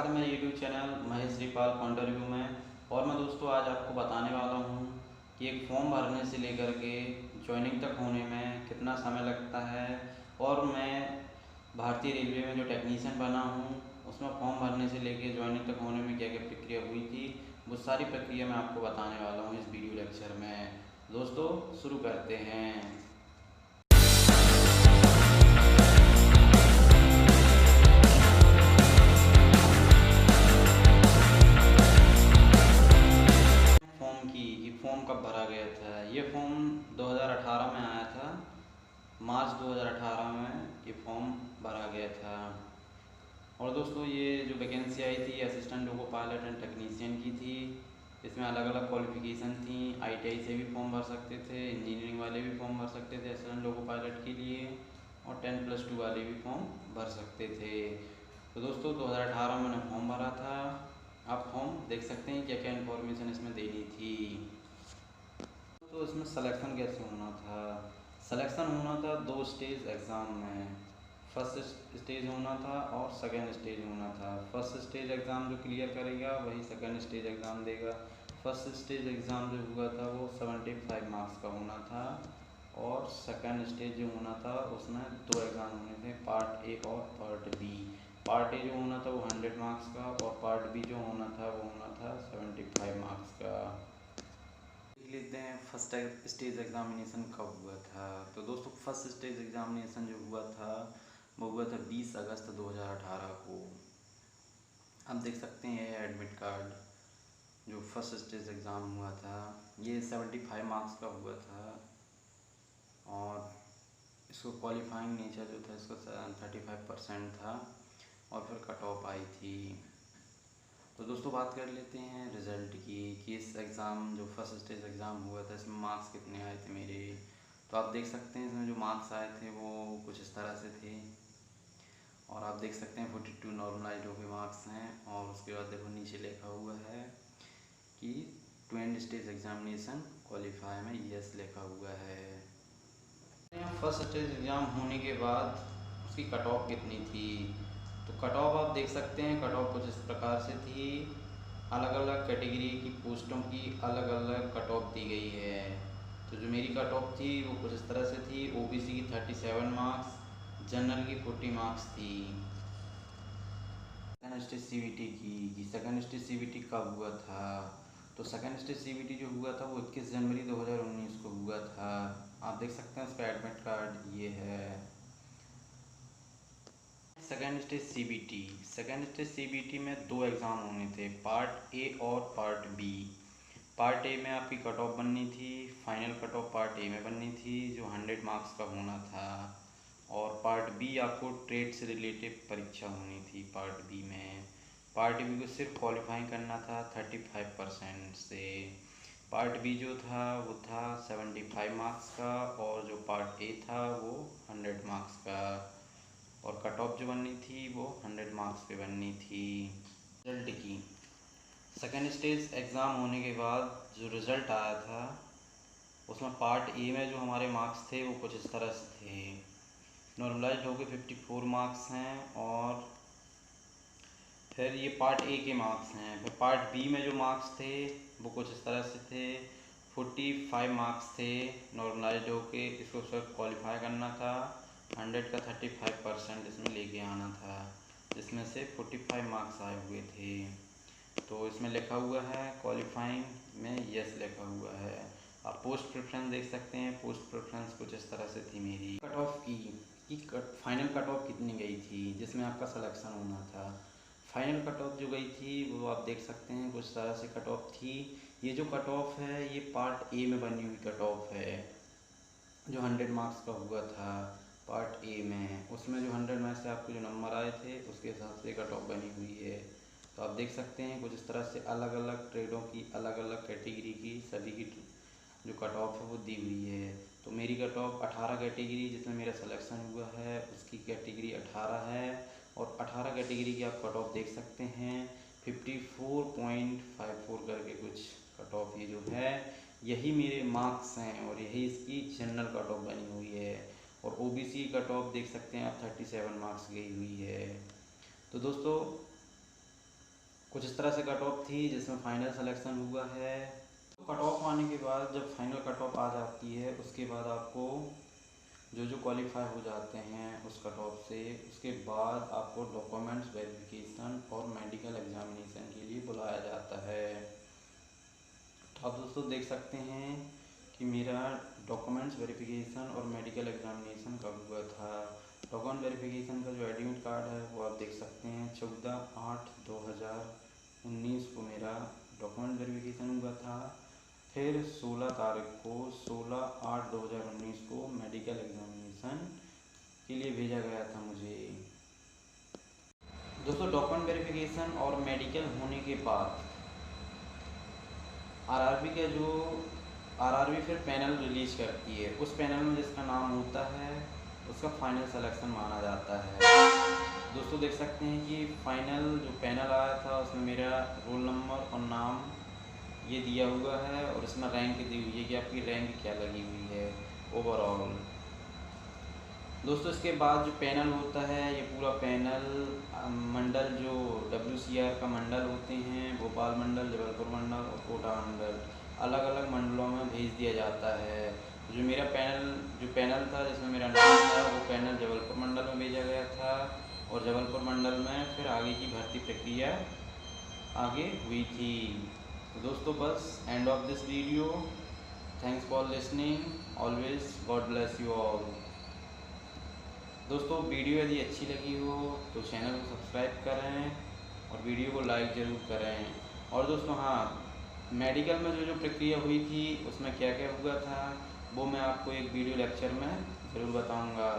है मेरे YouTube channel Mahesh Shripal point of view में। और मैं दोस्तों आज आपको बताने वाला हूँ कि एक फॉर्म भरने से लेकर के ज्वाइनिंग तक होने में कितना समय लगता है। और मैं भारतीय रेलवे में जो टेक्नीशियन बना हूँ उसमें फॉर्म भरने से लेकर ज्वाइनिंग तक होने में क्या क्या प्रक्रिया हुई थी, वो सारी प्रक्रिया मैं आपको बताने वाला हूँ इस वीडियो लेक्चर में। दोस्तों शुरू करते हैं। फॉर्म कब भरा गया था? ये फॉर्म 2018 में आया था। मार्च 2018 में ये फॉर्म भरा गया था। और दोस्तों ये जो वैकेंसी आई थी assistant loco pilot and technician की थी। इसमें अलग अलग क्वालिफ़िकेशन थी। ITI से भी फॉर्म भर सकते थे, इंजीनियरिंग वाले भी फॉर्म भर सकते थे असिस्टेंट लोको पायलट के लिए, और 10+2 वाले भी फॉर्म भर सकते थे। तो दोस्तों 2018 में मैंने फॉर्म भरा था। आप फॉर्म देख सकते हैं क्या क्या इन्फॉर्मेशन इसमें देनी थी। तो इसमें सिलेक्शन कैसे होना था? सिलेक्शन होना था 2 स्टेज एग्ज़ाम में। फर्स्ट स्टेज होना था और सेकंड स्टेज होना था। फर्स्ट स्टेज एग्ज़ाम जो क्लियर करेगा वही सेकंड स्टेज एग्ज़ाम देगा। फर्स्ट स्टेज एग्ज़ाम जो हुआ था वो 75 मार्क्स का होना था, और सेकंड स्टेज जो होना था उसमें 2 एग्ज़ाम होने थे, पार्ट ए और पार्ट बी। पार्ट ए जो होना था वो 100 मार्क्स का, और पार्ट बी जो होना था वो होना था 75 मार्क्स का। देख लेते हैं फर्स्ट स्टेज एग्ज़ामिनेशन कब हुआ था। तो दोस्तों फर्स्ट स्टेज एग्ज़ामिनेशन जो हुआ था वो हुआ था 20 अगस्त 2018 को। आप देख सकते हैं ये एडमिट कार्ड जो फर्स्ट स्टेज एग्ज़ाम हुआ था, ये 75 मार्क्स का हुआ था। और इसको क्वालिफाइंग नेचर जो था इसको 35% था, और फिर कट ऑफ आई थी। तो दोस्तों बात कर लेते हैं रिज़ल्ट की कि इस एग्ज़ाम जो फर्स्ट स्टेज एग्ज़ाम हुआ था इसमें मार्क्स कितने आए थे मेरे। तो आप देख सकते हैं इसमें जो मार्क्स आए थे वो कुछ इस तरह से थे। और आप देख सकते हैं 42 नॉर्मलाइज्ड हो के मार्क्स हैं। और उसके बाद देखो नीचे लिखा हुआ है कि 20 स्टेज एग्ज़ामिनेशन क्वालिफाई में यस लिखा हुआ है। फर्स्ट स्टेज एग्ज़ाम होने के बाद उसकी कट ऑफ कितनी थी? तो कट ऑफ आप देख सकते हैं, कट ऑफ कुछ इस प्रकार से थी। अलग अलग कैटेगरी की पोस्टों की अलग अलग कट ऑफ दी गई है। तो जो मेरी कट ऑफ थी वो कुछ इस तरह से थी। OBC की 37 मार्क्स, जनरल की 40 मार्क्स थी। सेकेंड स्टेज CBT की सेकेंड स्टेज CBT कब हुआ था? तो सेकेंड स्टेज CBT जो हुआ था वो 21 जनवरी 2019 को हुआ था। आप देख सकते हैं उसका एडमिट कार्ड ये है। सेकेंड स्टेज CBT में 2 एग्ज़ाम होने थे, पार्ट ए और पार्ट बी। पार्ट ए में आपकी कट ऑफ बननी थी, final cut off part A में बननी थी जो 100 मार्क्स का होना था। और पार्ट बी आपको ट्रेड से रिलेटेड परीक्षा होनी थी पार्ट बी में। पार्ट बी को सिर्फ क्वालिफाई करना था 35% से। पार्ट बी जो था वो था 75 मार्क्स का, और जो पार्ट ए था वो 100 मार्क्स का। और कट ऑफ जो बननी थी वो 100 मार्क्स पे बननी थी। रिजल्ट की सेकेंड स्टेज एग्ज़ाम होने के बाद जो रिज़ल्ट आया था उसमें पार्ट ए में जो हमारे मार्क्स थे वो कुछ इस तरह से थे। नॉर्मलाइज्ड हो गए 54 मार्क्स हैं, और फिर ये पार्ट ए के मार्क्स हैं। फिर पार्ट बी में जो मार्क्स थे वो कुछ इस तरह से थे। 45 मार्क्स थे नॉर्मलाइज्ड हो के, इसको सिर्फ क्वालिफाई करना था। 100 का 35% इसमें लेके आना था, जिसमें से 45 मार्क्स आए हुए थे। तो इसमें लिखा हुआ है क्वालिफाइंग में यस लिखा हुआ है। आप पोस्ट प्रेफरेंस देख सकते हैं। पोस्ट प्रेफरेंस कुछ इस तरह से थी मेरी। कट ऑफ की फाइनल कट ऑफ कितनी गई थी जिसमें आपका सिलेक्शन होना था? फाइनल कट ऑफ जो गई थी वो आप देख सकते हैं कुछ तरह से कट ऑफ थी। ये जो कट ऑफ है ये पार्ट ए में बनी हुई कट ऑफ है, जो 100 मार्क्स का हुआ था पार्ट ए में। उसमें जो 100 में से आपको जो नंबर आए थे उसके हिसाब से कट ऑफ बनी हुई है। तो आप देख सकते हैं कुछ इस तरह से अलग अलग ट्रेडों की अलग अलग कैटेगरी की सभी की जो कट ऑफ है वो दी हुई है। तो मेरी कट ऑफ 18 कैटेगरी जिसमें मेरा सिलेक्शन हुआ है उसकी कैटेगरी 18 है। और 18 कैटेगरी की आप कट ऑफ देख सकते हैं 54.54 करके कुछ कट ऑफ ये जो है यही मेरे मार्क्स हैं, और यही इसकी जनरल कट ऑफ बनी हुई है। और OBC कट ऑफ देख सकते हैं आप 37 मार्क्स गई हुई है। तो दोस्तों तरह से कट ऑफ थी जिसमें फ़ाइनल सिलेक्शन हुआ है। कट ऑफ आने के बाद जब फाइनल कट ऑफ आ जाती है उसके बाद आपको जो क्वालिफाई हो जाते हैं उस कट ऑफ से, उसके बाद आपको डॉक्यूमेंट्स वेरिफिकेशन और मेडिकल एग्जामिनेशन के लिए बुलाया जाता है। तो आप दोस्तों देख सकते हैं कि मेरा डॉक्यूमेंट्स वेरिफिकेशन और मेडिकल एग्जामिनेशन कब हुआ था। डॉक्यूमेंट वेरिफिकेशन का जो एडमिट कार्ड है वो आप देख सकते हैं 14/8/2019 को मेरा डॉक्यूमेंट वेरिफिकेशन हुआ था। फिर 16 तारीख को 16/8/2019 को मेडिकल एग्जामिनेशन के लिए भेजा गया था मुझे। दोस्तों डॉक्यूमेंट वेरिफिकेशन और मेडिकल होने के बाद आरआरबी का जो आरआरबी फिर पैनल रिलीज करती है, उस पैनल में जिसका नाम होता है उसका फाइनल सिलेक्शन माना जाता है। दोस्तों देख सकते हैं कि फाइनल जो पैनल आया था उसमें मेरा रोल नंबर और नाम ये दिया हुआ है और इसमें रैंक दी हुई है कि आपकी रैंक क्या लगी हुई है ओवरऑल। दोस्तों इसके बाद जो पैनल होता है ये पूरा पैनल मंडल जो WCR का मंडल होते हैं, भोपाल मंडल, जबलपुर मंडल और कोटा मंडल, अलग अलग मंडलों में भेज दिया जाता है। जो मेरा पैनल था जिसमें मेरा नाम था वो पैनल जबलपुर मंडल में भेजा गया था और जबलपुर मंडल में फिर आगे की भर्ती प्रक्रिया आगे हुई थी। तो दोस्तों बस end of this video. Thanks for listening, always God bless you all. दोस्तों वीडियो यदि अच्छी लगी हो तो चैनल को सब्सक्राइब करें और वीडियो को लाइक ज़रूर करें। और दोस्तों हाँ, मेडिकल में जो प्रक्रिया हुई थी उसमें क्या क्या हुआ था वो मैं आपको एक वीडियो लेक्चर में ज़रूर बताऊंगा।